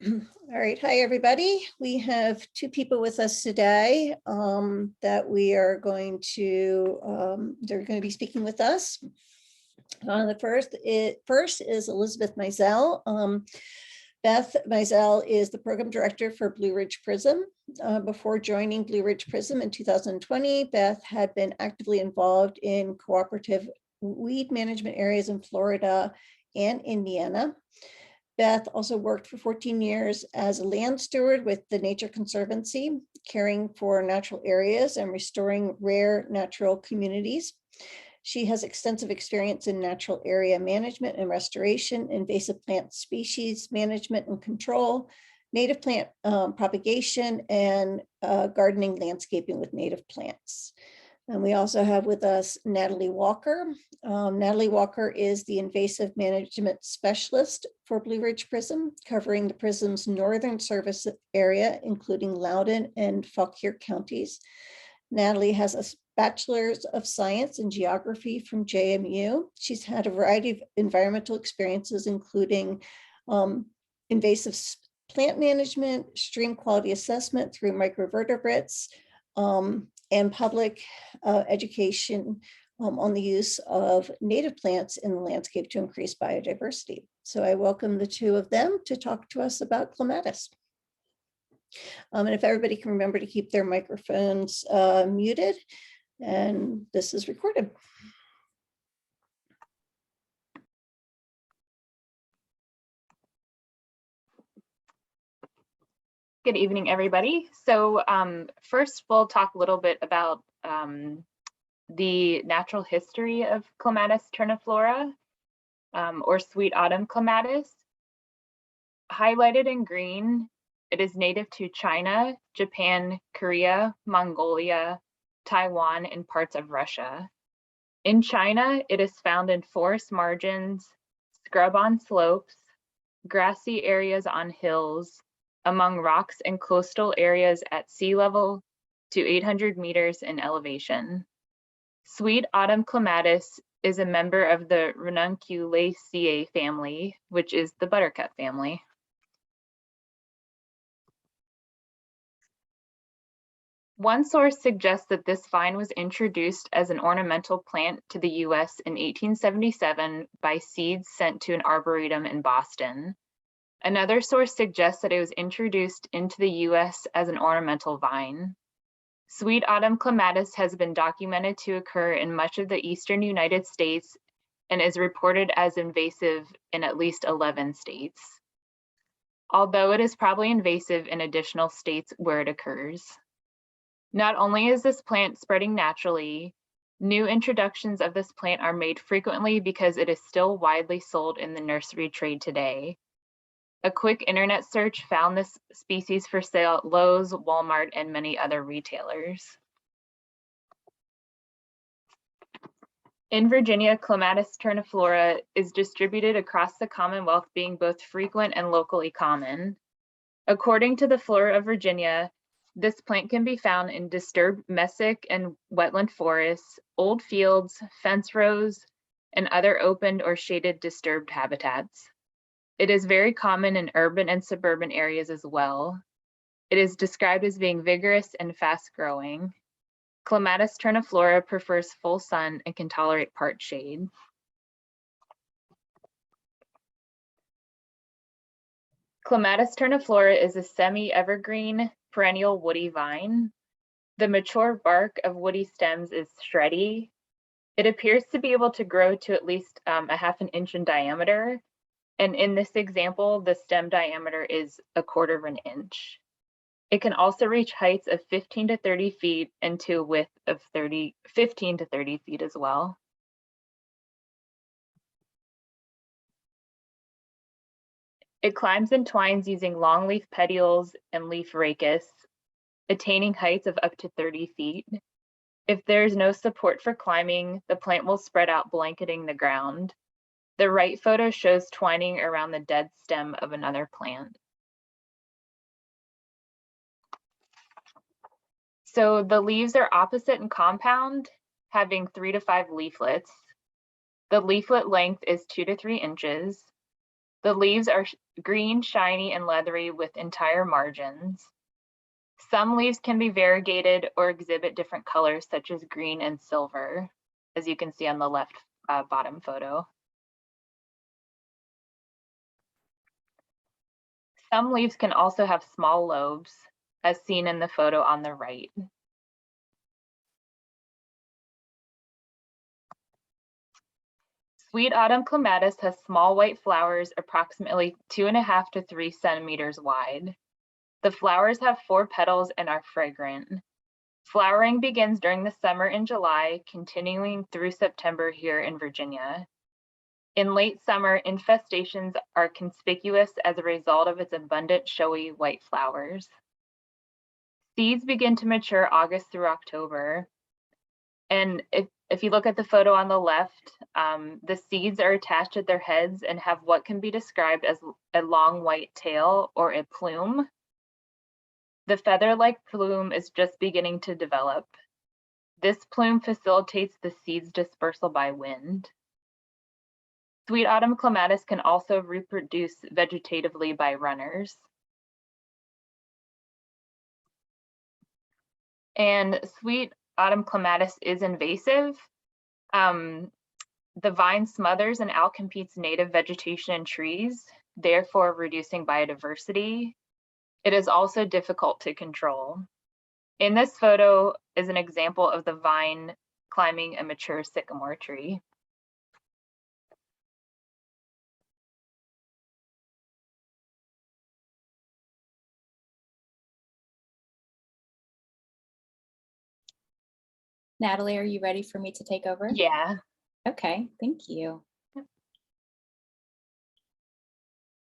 All right, hi everybody. We have two people with us today that we are going to, they're going to be speaking with us. The first is Elizabeth Mizell. Beth Mizell is the program director for Blue Ridge PRISM. Before joining Blue Ridge PRISM in 2020, Beth had been actively involved in cooperative weed management areas in Florida and Indiana. Beth also worked for 14 years as a land steward with the Nature Conservancy, caring for natural areas and restoring rare natural communities. She has extensive experience in natural area management and restoration, invasive plant species management and control, native plant propagation, and gardening landscaping with native plants. And we also have with us Natalie Walker. Natalie Walker is the invasive management specialist for Blue Ridge PRISM, covering the PRISM's northern service area, including Loudoun and Fauquier counties. Natalie has a bachelor's of science in geography from JMU. She's had a variety of environmental experiences, including invasive plant management, stream quality assessment through microvertebrates, and public education on the use of native plants in the landscape to increase biodiversity. So I welcome the two of them to talk to us about clematis. And if everybody can remember to keep their microphones muted, and this is recorded. Good evening, everybody. So first, we'll talk a little bit about the natural history of Clematis terniflora, or sweet autumn clematis. Highlighted in green, it is native to China, Japan, Korea, Mongolia, Taiwan, and parts of Russia. In China, it is found in forest margins, scrub on slopes, grassy areas on hills, among rocks and coastal areas at sea level to 800 meters in elevation. Sweet autumn clematis is a member of the Ranunculaceae family, which is the buttercup family. One source suggests that this vine was introduced as an ornamental plant to the US in 1877 by seeds sent to an arboretum in Boston. Another source suggests that it was introduced into the US as an ornamental vine. Sweet autumn clematis has been documented to occur in much of the eastern United States and is reported as invasive in at least 11 states, although it is probably invasive in additional states where it occurs. Not only is this plant spreading naturally, new introductions of this plant are made frequently because it is still widely sold in the nursery trade today. A quick internet search found this species for sale at Lowe's, Walmart, and many other retailers. In Virginia, Clematis terniflora is distributed across the Commonwealth, being both frequent and locally common. According to the Flora of Virginia, this plant can be found in disturbed mesic and wetland forests, old fields, fence rows, and other open or shaded disturbed habitats. It is very common in urban and suburban areas as well. It is described as being vigorous and fast-growing. Clematis terniflora prefers full sun and can tolerate part shade. Clematis terniflora is a semi-evergreen perennial woody vine. The mature bark of woody stems is shreddy. It appears to be able to grow to at least a ½ an inch in diameter. And in this example, the stem diameter is 1/4 inch. It can also reach heights of 15 to 30 feet and to a width of 15 to 30 feet as well. It climbs and twines using long leaf petioles and leaf rachis, attaining heights of up to 30 feet. If there is no support for climbing, the plant will spread out, blanketing the ground. The right photo shows twining around the dead stem of another plant. So the leaves are opposite in compound, having 3 to 5 leaflets. The leaflet length is 2 to 3 inches. The leaves are green, shiny, and leathery with entire margins. Some leaves can be variegated or exhibit different colors such as green and silver, as you can see on the left bottom photo. Some leaves can also have small lobes, as seen in the photo on the right. Sweet autumn clematis has small white flowers approximately 2.5 to 3 centimeters wide. The flowers have 4 petals and are fragrant. Flowering begins during the summer in July, continuing through September here in Virginia. In late summer, infestations are conspicuous as a result of its abundant showy white flowers. Seeds begin to mature August through October. And if you look at the photo on the left, the seeds are attached at their heads and have what can be described as a long white tail or a plume. The feather-like plume is just beginning to develop. This plume facilitates the seed's dispersal by wind. Sweet autumn clematis can also reproduce vegetatively by runners. And sweet autumn clematis is invasive. The vine smothers and outcompetes native vegetation and trees, therefore reducing biodiversity. It is also difficult to control. In this photo is an example of the vine climbing a mature sycamore tree. Natalie, are you ready for me to take over? Yeah. Okay, thank you.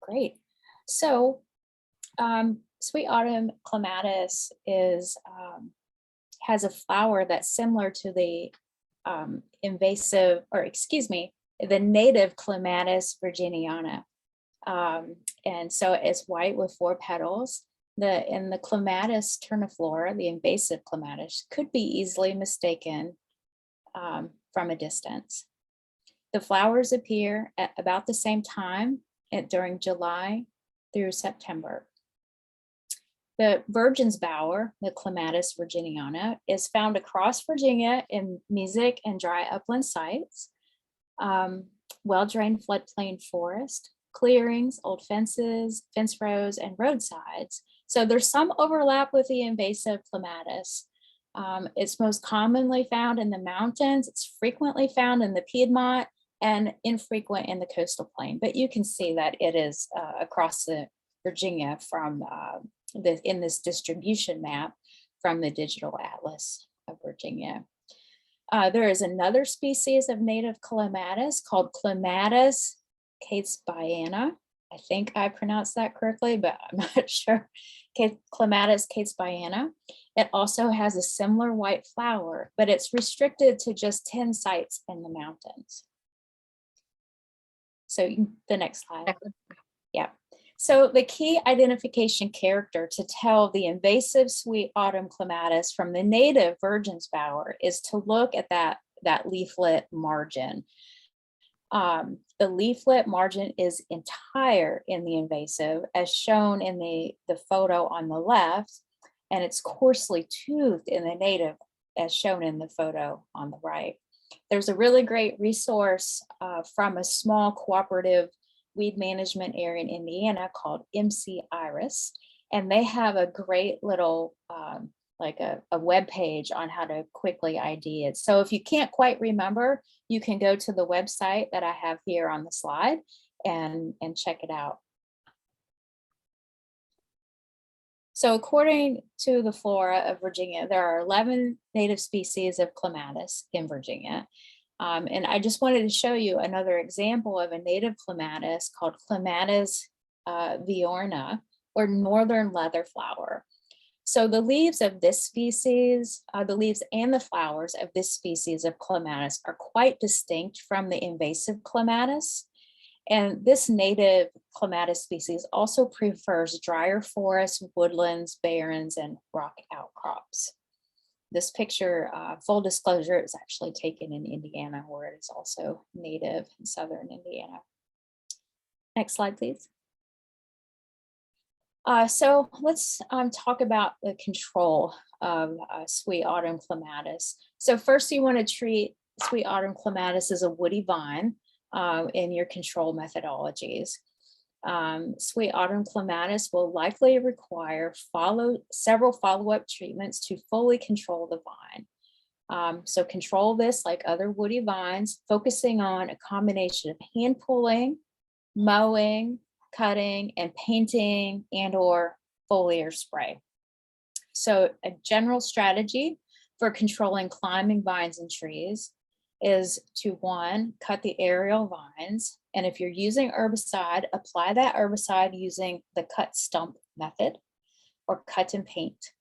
Great. So sweet autumn clematis is has a flower that's similar to the invasive, or excuse me, the native Clematis virginiana. And so it's white with 4 petals. The Clematis terniflora, the invasive clematis, could be easily mistaken from a distance. The flowers appear at about the same time during July through September. The virgin's bower, the Clematis virginiana, is found across Virginia in mesic and dry upland sites, well-drained floodplain forest, clearings, old fences, fence rows, and roadsides. So there's some overlap with the invasive clematis. It's most commonly found in the mountains. It's frequently found in the Piedmont and infrequent in the coastal plain. But you can see that it is across the Virginia from in this distribution map from the Digital Atlas of Virginia. There is another species of native clematis called Clematis catesbyana. I think I pronounced that correctly, but I'm not sure. Clematis catesbyana. It also has a similar white flower, but it's restricted to just 10 sites in the mountains. So the next slide. Yeah. So the key identification character to tell the invasive sweet autumn clematis from the native virgin's bower is to look at that leaflet margin. The leaflet margin is entire in the invasive, as shown in the photo on the left, and it's coarsely toothed in the native, as shown in the photo on the right. There's a really great resource from a small cooperative weed management area in Indiana called MC Iris, and they have a great little like a web page on how to quickly ID it. So if you can't quite remember, you can go to the website that I have here on the slide and check it out. So according to the flora of Virginia, there are 11 native species of clematis in Virginia. And I just wanted to show you another example of a native clematis called Clematis viorna, or northern leatherflower. So the leaves of this species, the leaves and the flowers of this species of clematis are quite distinct from the invasive clematis. And this native clematis species also prefers drier forests, woodlands, barrens, and rock outcrops. This picture, full disclosure, is actually taken in Indiana, where it is also native in southern Indiana. Next slide, please. So let's talk about the control of sweet autumn clematis. So first you want to treat sweet autumn clematis as a woody vine in your control methodologies. Sweet autumn clematis will likely require several follow-up treatments to fully control the vine. So control this like other woody vines, focusing on a combination of hand pulling, mowing, cutting, and painting and/or foliar spray. So a general strategy for controlling climbing vines and trees is to, one, cut the aerial vines. And if you're using herbicide, apply that herbicide using the cut stump method or cut and paint.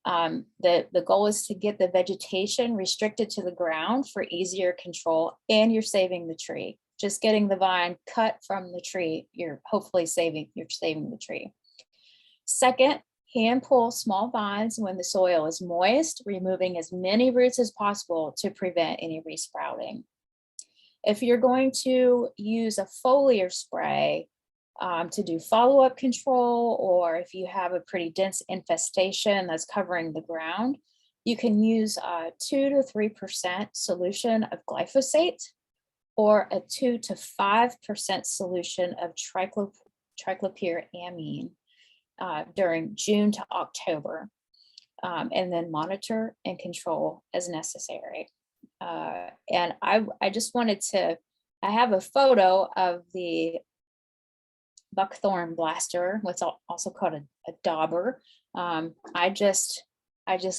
The goal is to get the vegetation restricted to the ground for easier control, and you're saving the tree. Just getting the vine cut from the tree, you're saving the tree. Second, hand pull small vines when the soil is moist, removing as many roots as possible to prevent any resprouting. If you're going to use a foliar spray to do follow-up control, or if you have a pretty dense infestation that's covering the ground, you can use a 2 to 3% solution of glyphosate or a 2 to 5% solution of triclopyramine during June to October, and then monitor and control as necessary. And I just wanted to, I have a photo of the buckthorn blaster, what's also called a dauber. I just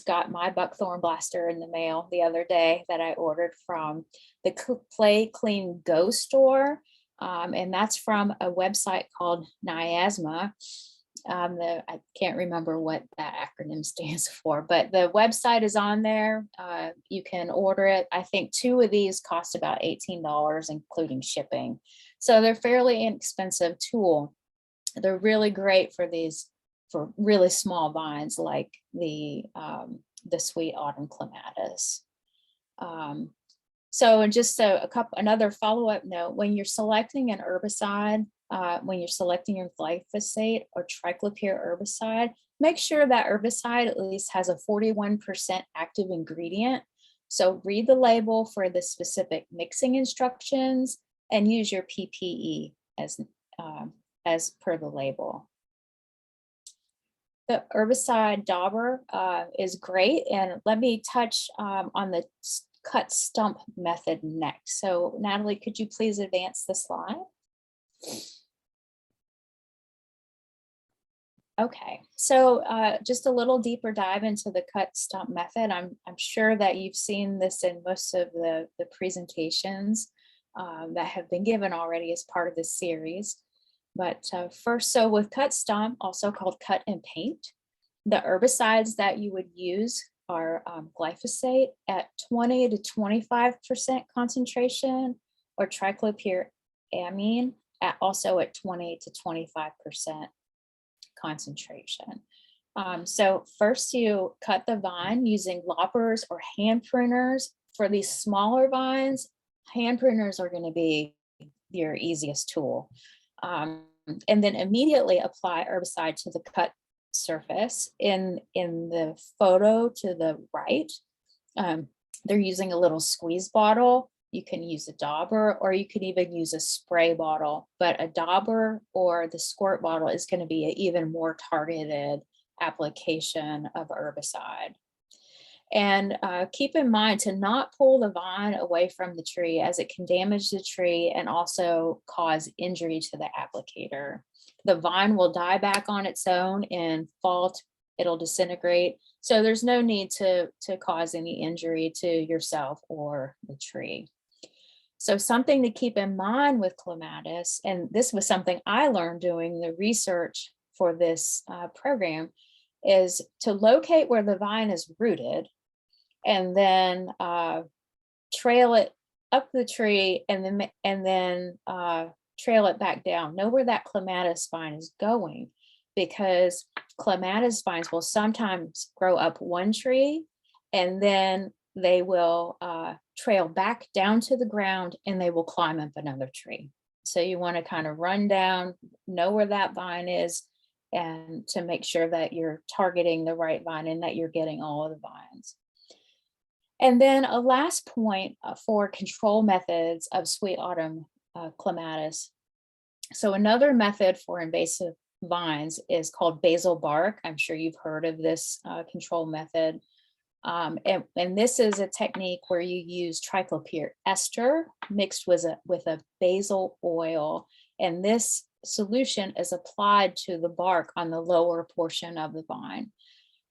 got my buckthorn blaster in the mail the other day that I ordered from the Play Clean Go store. And that's from a website called Niasma. I can't remember what that acronym stands for, but the website is on there. You can order it. I think 2 of these cost about $18, including shipping. So they're fairly inexpensive tool. They're really great for really small vines like the sweet autumn clematis. So just another follow-up note, when you're selecting an herbicide, when you're selecting your glyphosate or triclopyr herbicide, make sure that herbicide at least has a 41% active ingredient. So read the label for the specific mixing instructions and use your PPE as per the label. The herbicide dauber is great, and let me touch on the cut stump method next. So Natalie, could you please advance the slide? Okay, so just a little deeper dive into the cut stump method. I'm sure that you've seen this in most of the presentations that have been given already as part of this series. But first, so with cut stump, also called cut and paint, the herbicides that you would use are glyphosate at 20 to 25% concentration, or triclopyramine also at 20 to 25% concentration. So first you cut the vine using loppers or hand pruners. For these smaller vines, hand pruners are going to be your easiest tool. And then immediately apply herbicide to the cut surface. In the photo to the right, they're using a little squeeze bottle. You can use a dauber, or you can even use a spray bottle, but a dauber or the squirt bottle is going to be an even more targeted application of herbicide. And keep in mind to not pull the vine away from the tree, as it can damage the tree and also cause injury to the applicator. The vine will die back on its own and fall, it'll disintegrate. So there's no need to cause any injury to yourself or the tree. So something to keep in mind with clematis, and this was something I learned doing the research for this program, is to locate where the vine is rooted and then trail it up the tree and then trail it back down. Know where that clematis vine is going, because clematis vines will sometimes grow up one tree and then they will trail back down to the ground and they will climb up another tree. So you want to kind of run down, know where that vine is, and to make sure that you're targeting the right vine and that you're getting all of the vines. And then a last point for control methods of sweet autumn clematis. So another method for invasive vines is called basal bark. I'm sure you've heard of this control method. And this is a technique where you use triclopyr ester mixed with a basil oil. And this solution is applied to the bark on the lower portion of the vine.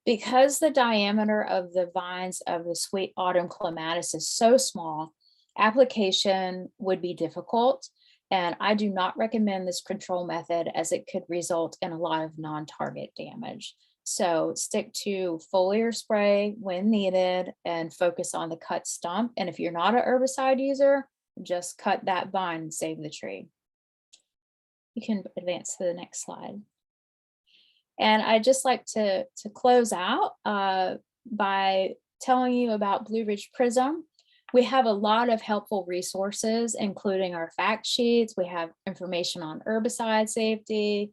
Because the diameter of the vines of the sweet autumn clematis is so small, application would be difficult. And I do not recommend this control method as it could result in a lot of non-target damage. So stick to foliar spray when needed and focus on the cut stump. And if you're not an herbicide user, just cut that vine and save the tree. You can advance to the next slide. And I'd just like to close out by telling you about Blue Ridge PRISM. We have a lot of helpful resources, including our fact sheets. We have information on herbicide safety,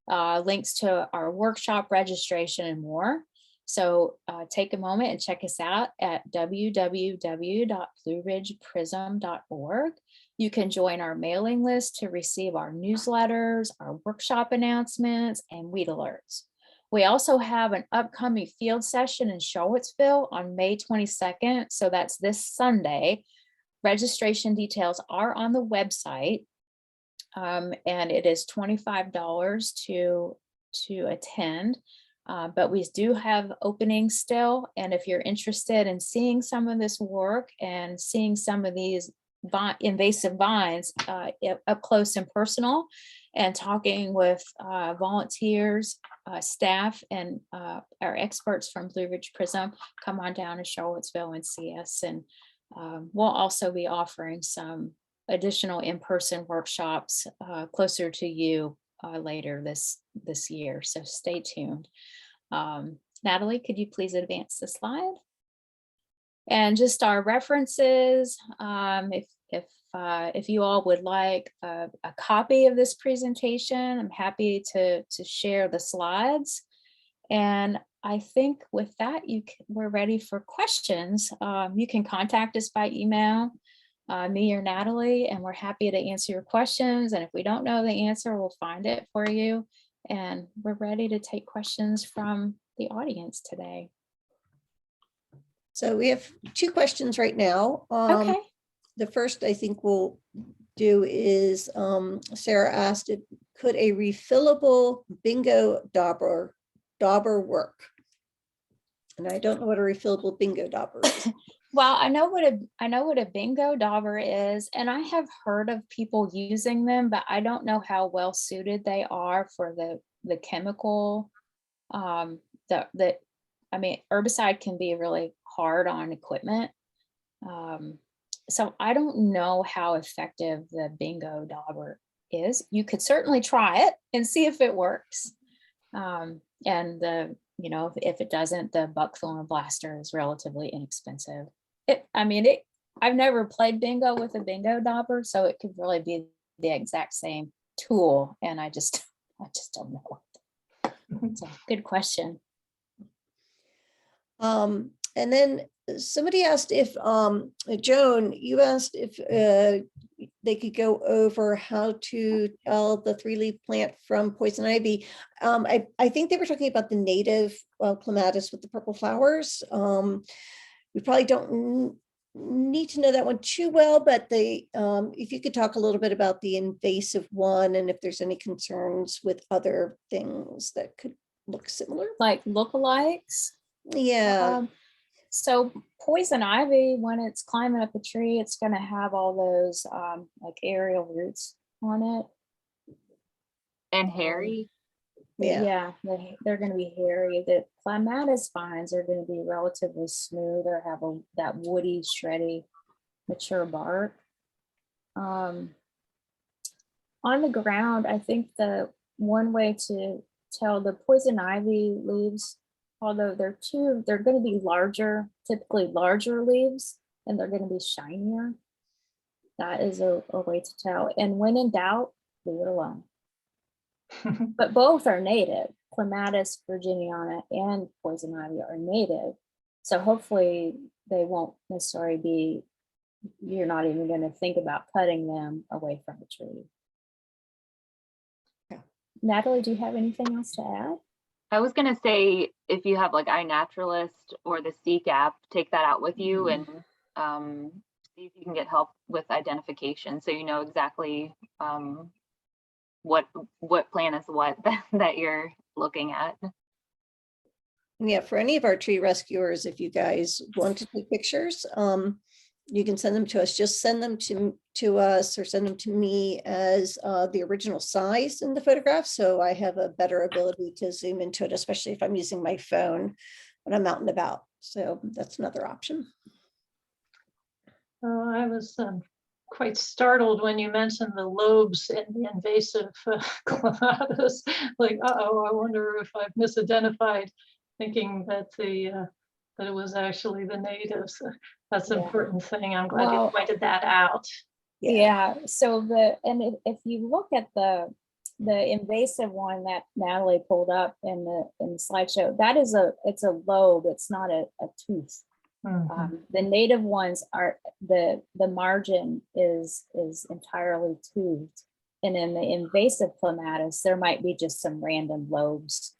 links to our workshop registration and more. So take a moment and check us out at www.blueridgeprism.org. You can join our mailing list to receive our newsletters, our workshop announcements, and weed alerts. We also have an upcoming field session in Charlottesville on May 22nd. So that's this Sunday. Registration details are on the website. And it is $25 to attend. But we do have openings still. And if you're interested in seeing some of this work and seeing some of these invasive vines up close and personal, and talking with volunteers, staff, and our experts from Blue Ridge PRISM, come on down to Charlottesville and see us. And we'll also be offering some additional in-person workshops closer to you later this year. So stay tuned. Natalie, could you please advance the slide? And just our references, if you all would like a copy of this presentation, I'm happy to share the slides. And I think with that, we're ready for questions. You can contact us by email, me or Natalie, and we're happy to answer your questions. And if we don't know the answer, we'll find it for you. And we're ready to take questions from the audience today. So we have two questions right now. Okay. The first I think we'll do is Sarah asked, could a refillable bingo dauber work? And I don't know what a refillable bingo dauber is. Well, I know what a bingo dauber is, and I have heard of people using them, but I don't know how well suited they are for the chemical. I mean, herbicide can be really hard on equipment. So I don't know how effective the bingo dauber is. You could certainly try it and see if it works. And if it doesn't, the buckthorn blaster is relatively inexpensive. I've never played bingo with a bingo dauber, so it could really be the exact same tool. And I just don't know. It's a good question. And then somebody asked if, Joan, you asked if they could go over how to tell the three-leaf plant from poison ivy. I think they were talking about the native clematis with the purple flowers. We probably don't need to know that one too well, but if you could talk a little bit about the invasive one and if there's any concerns with other things that could look similar. Like lookalikes? Yeah. So poison ivy, when it's climbing up a tree, it's going to have all those like aerial roots on it. And hairy. Yeah, they're going to be hairy. The clematis vines are going to be relatively smooth or have that woody, shreddy, mature bark. On the ground, I think the one way to tell the poison ivy leaves, although they're going to be larger, typically larger leaves, and they're going to be shinier. That is a way to tell. And when in doubt, leave it alone. But both are native. Clematis, virginiana, and poison ivy are native. So hopefully they won't necessarily be, you're not even going to think about cutting them away from the tree. Yeah. Natalie, do you have anything else to add? I was gonna say, if you have like iNaturalist or the Seek app, take that out with you and see if you can get help with identification, so you know exactly what plant is what that you're looking at. Yeah, for any of our tree rescuers, if you guys want to take pictures, you can send them to us. Just send them to us or send them to me as the original size in the photograph. So I have a better ability to zoom into it, especially if I'm using my phone when I'm out and about. So that's another option. I was quite startled when you mentioned the lobes in the invasive clematis. Like, uh-oh, I wonder if I've misidentified, thinking that that it was actually the natives. That's an important thing. I'm glad you pointed that out. Yeah. So if you look at the invasive one that Natalie pulled up in the slideshow, that is it's a lobe. It's not a tooth. The native ones are the margin is entirely toothed, and in the invasive clematis there might be just some random lobes,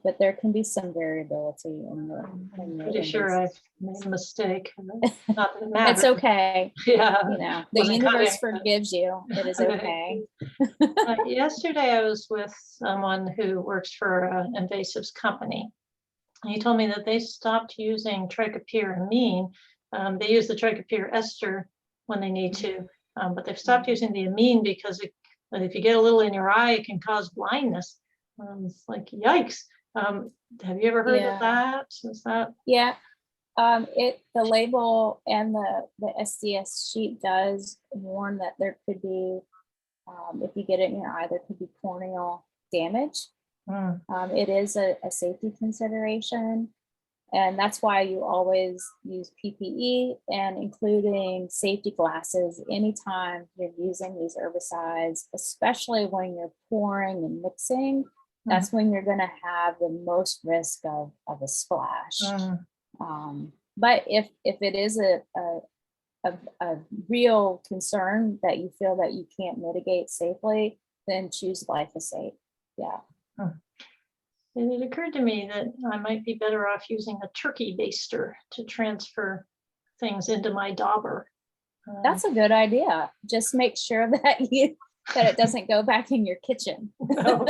but there can be some variability in the. I'm pretty sure I've made a mistake. Not that it matters. It's okay. Yeah, You know, the universe forgives you. It is okay. Yesterday I was with someone who works for an invasives company. He told me that they stopped using tricopyramine. They use the tricopyr ester when they need to, but they've stopped using the amine because if you get a little in your eye, it can cause blindness. It's like, yikes. Have you ever heard of that? Is that? Yeah. The label and the SDS sheet does warn that there could be, if you get it in your eye, there could be corneal damage. It is a safety consideration, and that's why you always use PPE and including safety glasses anytime you're using these herbicides, especially when you're pouring and mixing. That's when you're going to have the most risk of a splash. But if it is a real concern that you feel that you can't mitigate safely, then choose glyphosate. Yeah. And it occurred to me that I might be better off using a turkey baster to transfer things into my dauber. That's a good idea. Just make sure that it doesn't go back in your kitchen. No,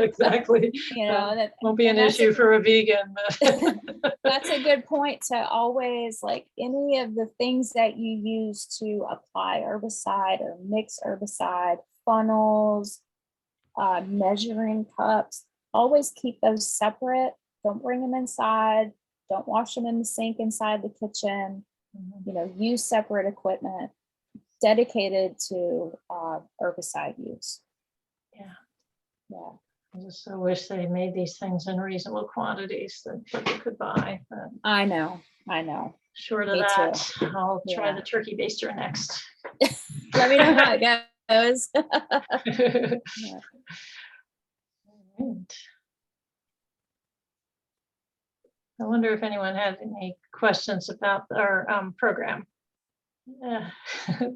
exactly. You know, that won't be an issue for a vegan. That's a good point, to always, like, any of the things that you use to apply herbicide or mix herbicide, funnels, measuring cups, always keep those separate. Don't bring them inside. Don't wash them in the sink inside the kitchen. You know, use separate equipment dedicated to herbicide use. Yeah. I just so wish they made these things in reasonable quantities that people could buy. But I know. short of Me that, too. I'll try the turkey baster next. Let me know how it goes. Yeah. Right. I wonder if anyone had any questions about our program.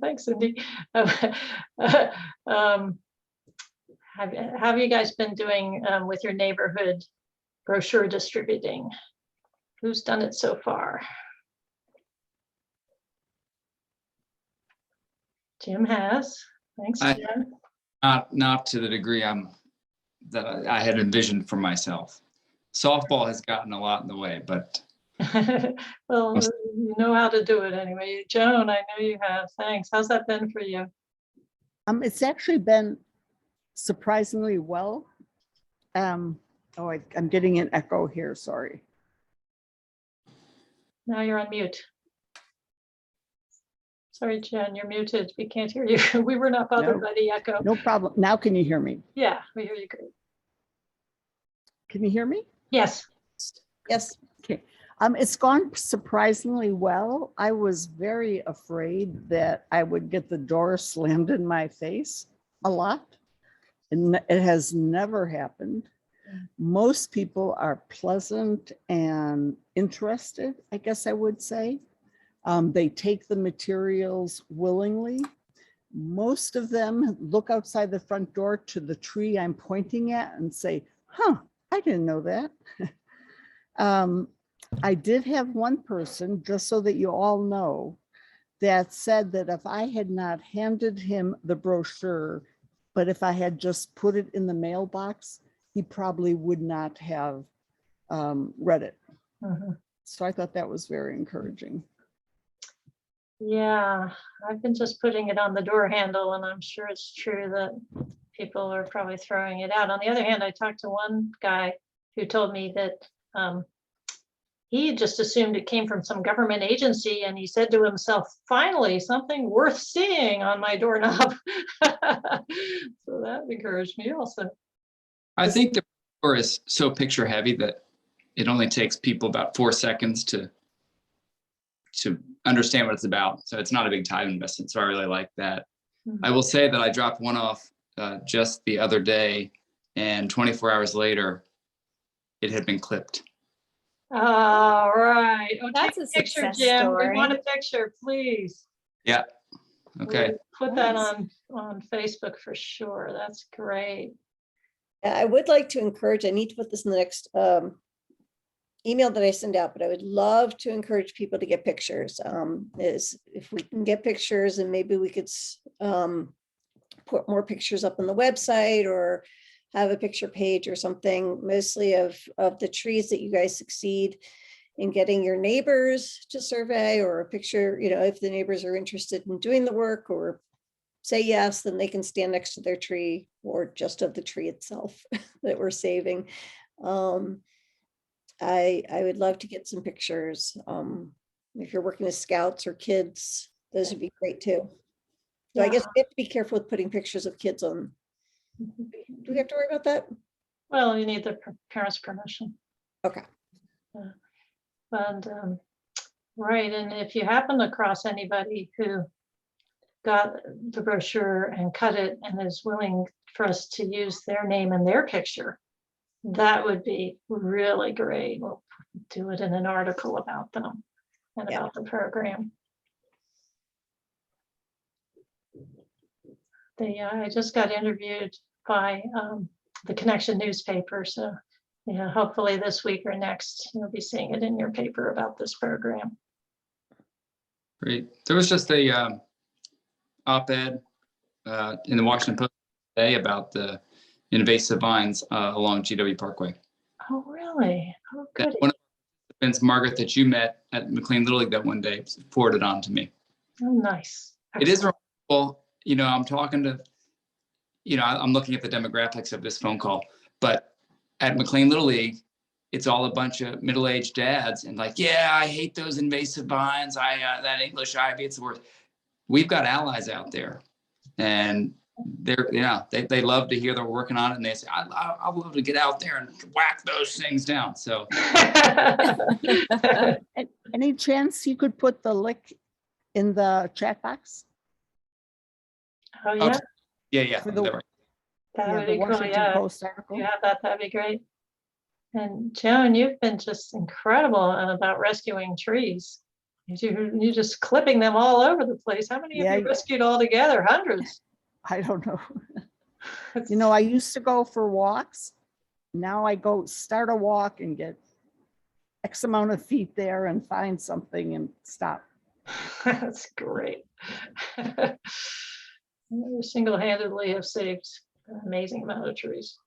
Thanks, Cindy. Have you guys been doing with your neighborhood brochure distributing? Who's done it so far? Jim has. Thanks, Jim. Not to the degree that I had envisioned for myself. Softball has gotten a lot in the way, but well, you know how to do it anyway. Joan, I know you have. Thanks. How's that been for you? It's actually been surprisingly well. I'm getting an echo here, sorry. Now you're on mute. Sorry, Jen, you're muted. We can't hear you. We were not bothered by the echo. No problem. Now can you hear me? Yeah, we hear you great. Can you hear me? Yes. Yes. Okay. It's gone surprisingly well. I was very afraid that I would get the door slammed in my face a lot. And it has never happened. Most people are pleasant and interested, I guess I would say. They take the materials willingly. Most of them look outside the front door to the tree I'm pointing at and say, huh, I didn't know that. I did have one person, just so that you all know, that said that if I had not handed him the brochure, but if I had just put it in the mailbox, he probably would not have read it. Mhm. So I thought that was very encouraging. Yeah, I've been just putting it on the door handle, and I'm sure it's true that people are probably throwing it out. On the other hand, I talked to one guy who told me that he just assumed it came from some government agency, and he said to himself, finally, something worth seeing on my doorknob. So that encouraged me also. I think the door is so picture heavy that it only takes people about 4 seconds to understand what it's about. So it's not a big time investment. So I really like that. Mhm. I will say that I dropped one off just the other day, and 24 hours later, it had been clipped. All right. Oh, That's take a picture, success Jim. We story. want a picture, please. Yeah. Okay. We'll put that Nice. on Facebook for sure. That's great. I would like to encourage, I need to put this in the next email that I send out, but I would love to encourage people to get pictures. Is if we can get pictures, and maybe we could put more pictures up on the website or have a picture page or something, mostly of the trees that you guys succeed in getting your neighbors to survey, or a picture, you know, if the neighbors are interested in doing the work or say yes, then they can stand next to their tree or just of the tree itself that we're saving. I would love to get some pictures. If you're working with scouts or kids, those would be great too. So I Yeah. guess we have to be careful with putting pictures of kids on. Mhm. Do we have to worry about that? Well, you need the parents' permission. Okay. And right, and if you happen across anybody who got the brochure and cut it and is willing for us to use their name and their picture, that would be really great. We'll do it in an article about them and Yeah. about the program. I just got interviewed by the Connection newspaper, so yeah, hopefully this week or next you'll be seeing it in your paper about this program. Great. There was just a op-ed in the Washington Post today about the invasive vines along GW Parkway. Oh, really? Oh, That good. one of the friends, Margaret, that you met at McLean Little League that one day, forwarded on to me. Oh, nice. It is Excellent. remarkable. You know, I'm talking to, you know, I'm looking at the demographics of this phone call, but at McLean Little League, it's all a bunch of middle-aged dads and like, yeah, I hate those invasive vines. That English ivy, it's the worst. We've got allies out there, and they love to hear they're working on it, and they say, I'd love to get out there and whack those things down. So Any chance you could put the link in the chat box? Oh, yeah, yeah, For the- that right. that Yeah, would the be cool. Washington Yeah, Post you article. have that, that'd be great. And Joan, you've been just incredible about rescuing trees. You're just clipping them all over the place. How many have Yeah. you rescued all together? Hundreds. I don't know. You know, I used to go for walks. Now I go start a walk and get X amount of feet there and find something and stop. That's great. You single-handedly have saved an amazing amount of trees.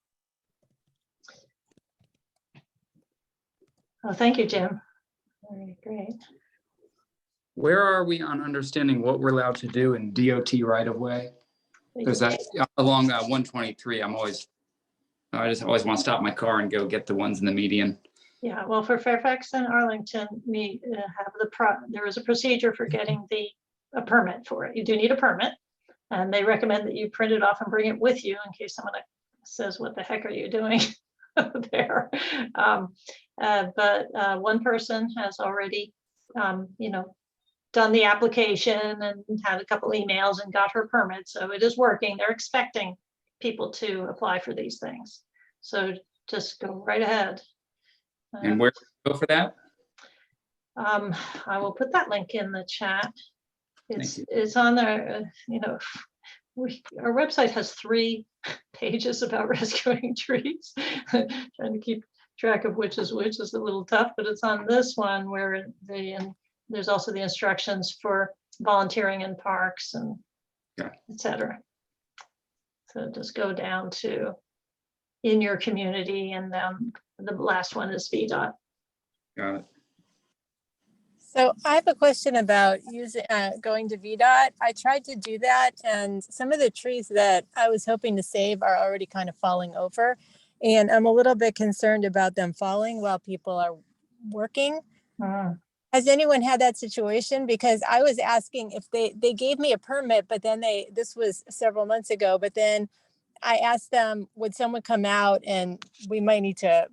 Oh, thank you, Jim. Very great. Where are we on understanding what we're allowed to do in DOT right of way? Because that's along 123. I just always want to stop my car and go get the ones in the median. Yeah, well, for Fairfax and Arlington, we have there is a procedure for getting a permit for it. You do need a permit, and they recommend that you print it off and bring it with you in case someone says, what the heck are you doing? there. But one person has already, done the application and had a couple emails and got her permit. So it is working. They're expecting people to apply for these things. So just go right ahead. And where to go for that? I will put that link in the chat. Thank you. It's on there, our website has 3 pages about rescuing trees. Trying to keep track of which is a little tough, but it's on this one where there's also the instructions for volunteering in parks and etc. So just go down to in your community, and then the last one is VDOT. Got it. So I have a question about using going to VDOT. I tried to do that, and some of the trees that I was hoping to save are already kind of falling over, and I'm a little bit concerned about them falling while people are working. Has anyone had that situation? Because I was asking if they gave me a permit, but then this was several months ago, but then I asked them, would someone come out, and we might need to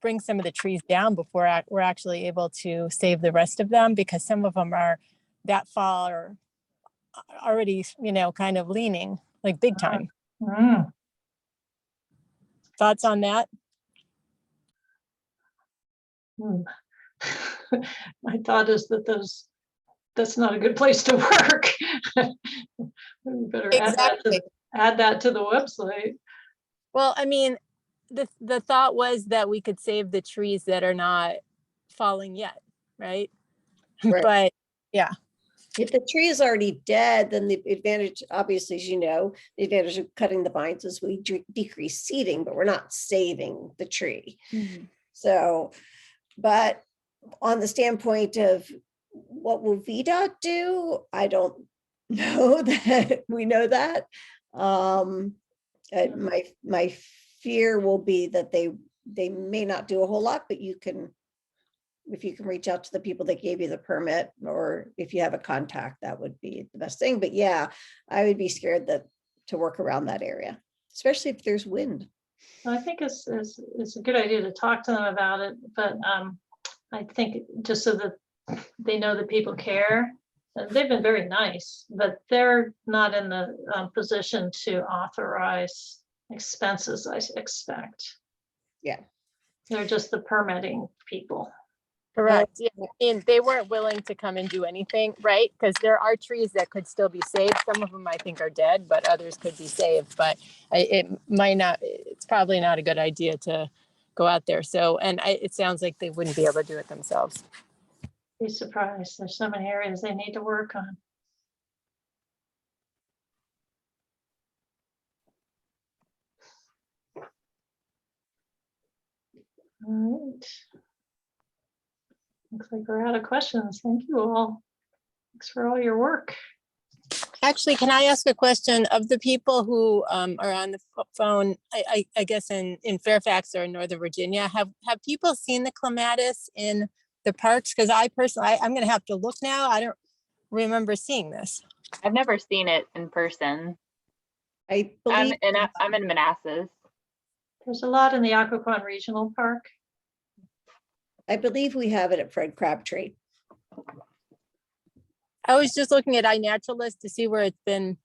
bring some of the trees down before we're actually able to save the rest of them, because some of them are that far or already, kind of leaning like big time. Thoughts on that? My thought is that's not a good place to work. We better add that to the website. Well, I mean, the thought was that we could save the trees that are not falling yet, right? Right. But yeah. If the tree is already dead, then the advantage, obviously, as you know, the advantage of cutting the vines is we decrease seeding, but we're not saving the tree. So, but on the standpoint of what will VDOT do, I don't know that we know that. My fear will be that they may not do a whole lot, but if you can reach out to the people that gave you the permit, or if you have a contact, that would be the best thing. But yeah, I would be scared to work around that area, especially if there's wind. I think it's a good idea to talk to them about it, but I think just so that they know that people care. They've been very nice, but they're not in the position to authorize expenses, I expect. Yeah. They're just the permitting people. Correct. Yeah. And they weren't willing to come and do anything, right? Because there are trees that could still be saved. Some of them I think are dead, but others could be saved. But it's probably not a good idea to go out there. So, it sounds like they wouldn't be able to do it themselves. Be surprised. There's so many areas they need to work on. All right. Looks like we're out of questions. Thank you all. Thanks for all your work. Actually, can I ask a question of the people who are on the phone? I guess in Fairfax or in Northern Virginia, have people seen the clematis in the parks? Because I personally, I'm going to have to look now. I don't remember seeing this. I've never seen it in person. I believe I'm in Manassas. There's a lot in the Occoquan Regional Park. I believe we have it at Fred Crabtree. I was just looking at iNaturalist to see where it's been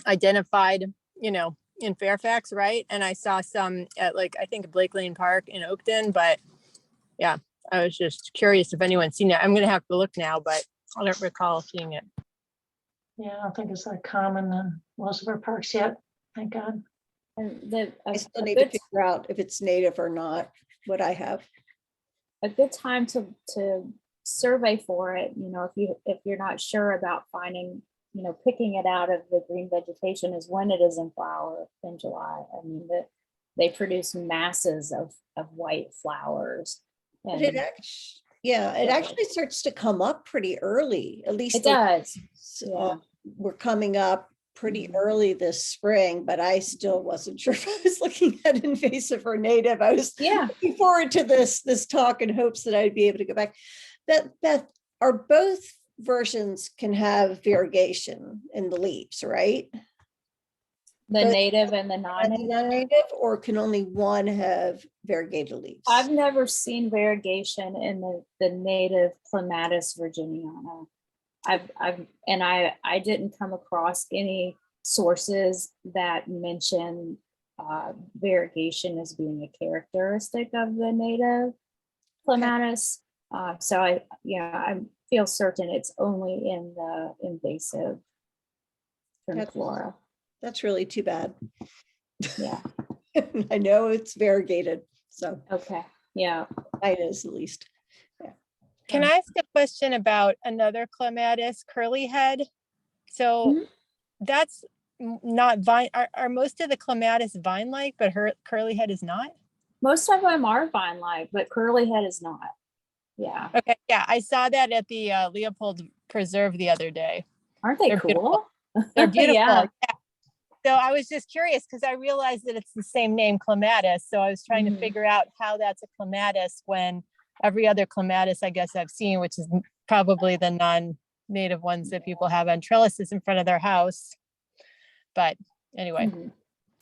identified, in Fairfax, right? And I saw some at I think Blake Lane Park in Oakton, but yeah, I was just curious if anyone's seen it. I'm going to have to look now, but I don't recall seeing it. Yeah, I don't think it's that common in most of our parks yet. Thank God. And I still need to figure out if it's native or not, what I have. a good time to survey for it, if you're not sure about finding, picking it out of the green vegetation, is when it is in flower in July. I mean, they produce masses of white flowers. But it actually starts to come up pretty early, at least it does. Yeah. We're coming up pretty early this spring, but I still wasn't sure if I was looking at invasive or native. I was looking forward to this talk in hopes that I'd be able to go back. Beth, are both versions can have variegation in the leaves, right? The But- native and the And the non-native. non-native, or can only one have variegated leaves? I've never seen variegation in the native Clematis virginiana. I didn't come across any sources that mention variegation as being a characteristic of the native Clematis. So I feel certain it's only in the invasive flora. That's really too bad. Yeah. I know it's variegated, so Okay. Yeah. mine is at least. Can I ask a question about another clematis, curly head? So Mhm. that's not vine. Are most of the clematis vine-like, but her curly head is not? Most of them are vine-like, but curly head is not. Yeah. Okay, yeah, I saw that at the Leopold Preserve the other day. Aren't they They're cool? They're beautiful. Yeah. Yeah. So I was just curious because I realized that it's the same name, clematis. So I was trying Mhm. to figure out how that's a clematis when every other clematis I guess I've seen, which is probably the non-native ones that people have on trellises in front of their house. But anyway, Mhm.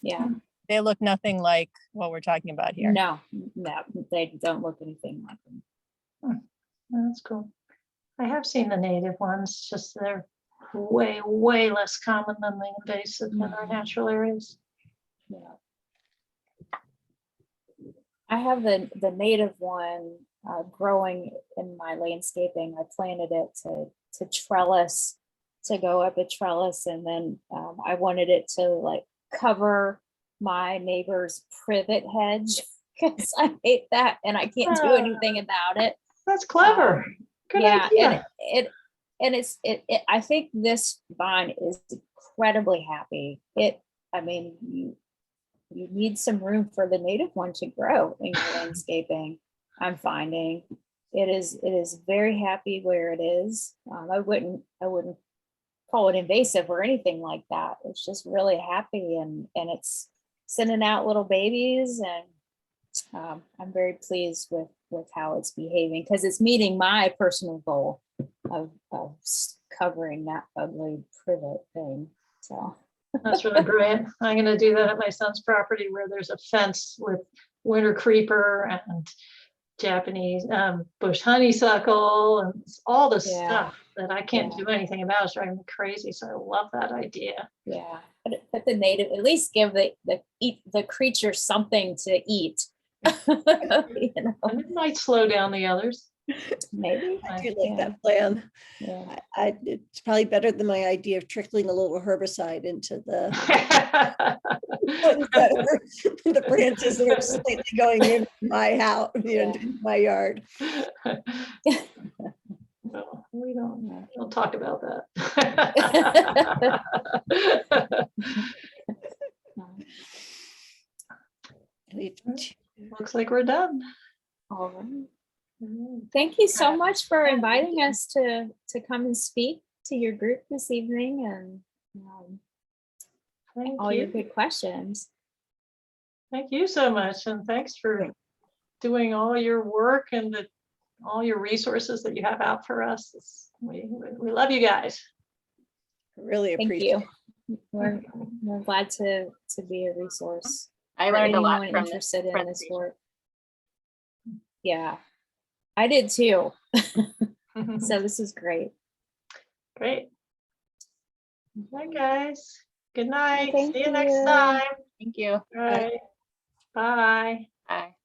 Yeah. they look nothing like what we're talking about here. No, they don't look anything like them. That's cool. I have seen the native ones, just they're way, way less common than the invasive in our Mhm. natural areas. Yeah. I have the native one growing in my landscaping. I planted it to trellis, to go up a trellis, and then I wanted it to like cover my neighbor's privet hedge because I hate that and I can't do anything about it. That's clever. Good Yeah, idea. and it's I think this vine is incredibly happy. I mean, you need some room for the native one to grow in your landscaping. I'm finding it is very happy where it is. I wouldn't call it invasive or anything like that. It's just really happy and it's sending out little babies, and I'm very pleased with how it's behaving because it's meeting my personal goal of covering that ugly privet thing. So. That's really great. I'm gonna do that at my son's property where there's a fence with winter creeper and Japanese bush honeysuckle and all the Yeah. stuff that I can't Yeah. do anything about. It's driving me crazy. So I love that idea. Yeah, but the native, at least give the creature something to eat. You know, And it might slow down the others. maybe. I do like Yeah. that plan. Yeah. It's probably better than my idea of trickling a little herbicide into the ones that are the branches that are slightly going in my house, Yeah. into my yard. No, we don't talk about that. We've Looks like we're done. All right. Mhm. Thank you so much for Yeah, inviting us to come and speak to your group this evening and Thank all your you. good questions. Thank you so much. And thanks for doing all your work and all your resources that you have out for us. We love you guys. really Thank appreciate you. We're glad to be a resource. I for learned a lot anyone from interested in this presentation. work. Yeah, I did too. So this is great. Great. Bye, guys. Good night. Thank See you next you. time. Thank you. All right. Bye. Bye.